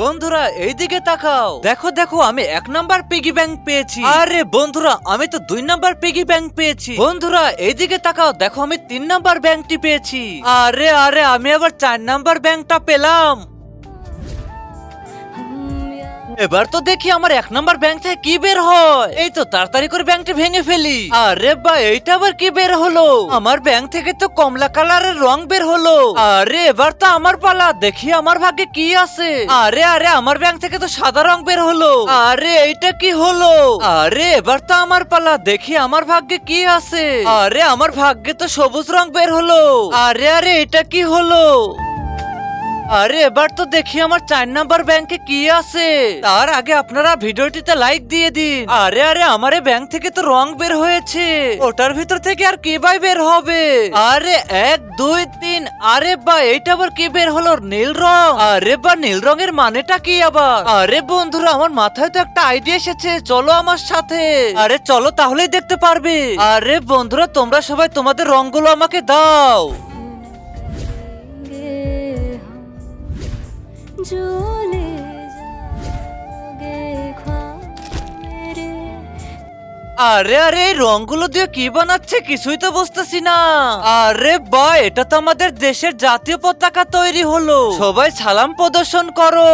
বন্ধুরা এইদিকে তাকাও, দেখো দেখো আমি 1 নাম্বার পিগি ব্যাংক পেয়েছি। আরে বন্ধুরা আমি তো 2 নাম্বার পিগি ব্যাংক পেয়েছি। বন্ধুরা এইদিকে তাকাও, দেখো আমি 3 নাম্বার ব্যাংকটি পেয়েছি। আরে আরে আমি আবার 4 নাম্বার ব্যাংকটা পেলাম। এবার তো দেখি আমার 1 নাম্বার ব্যাংক থেকে কি বের হয়। এই তো তাড়াতাড়ি করে ব্যাংকটি ভেঙে ফেলি। আরে বা এইটা আবার কি বের হলো? আমার ব্যাংক থেকে তো কমলা কালারের রং বের হলো। আরে এবার তো আমার পালা, দেখি আমার ভাগ্যে কি আছে। আরে আরে আমার ব্যাংক থেকে তো সাদা রং বের হলো। আরে এইটা কি হলো? আরে এবার তো আমার পালা, দেখি আমার ভাগ্যে কি আছে। আরে আমার ভাগ্যে তো সবুজ রং বের হলো। আরে আরে এটা কি হলো? আরে এবার তো দেখি আমার 4 নাম্বার ব্যাংকে কি আছে। তার আগে আপনারা ভিডিওটিতে লাইক দিয়ে দিন। আরে আরে আমার এই ব্যাংক থেকে তো রং বের হয়েছে, ওটার ভিতর থেকে আর কি বাই বের হবে? আরে 1 2 3, আরে বা এইটা আবার কি বের হলো? নীল রং। আরে বা নীল রঙের মানেটা কি আবার? আরে বন্ধুরা আমার মাথায় তো একটা আইডিয়া এসেছে, চলো আমার সাথে। আরে চলো তাহলেই দেখতে পারবে। আরে বন্ধুরা তোমরা সবাই তোমাদের রংগুলো আমাকে দাও। আরে আরে এই রংগুলো দিয়ে কি বানাচ্ছে কিছুই তো বুঝতেছি না। আরে বা এটা তো আমাদের দেশের জাতীয় পতাকা তৈরি হলো। সবাই সালাম প্রদর্শন করো।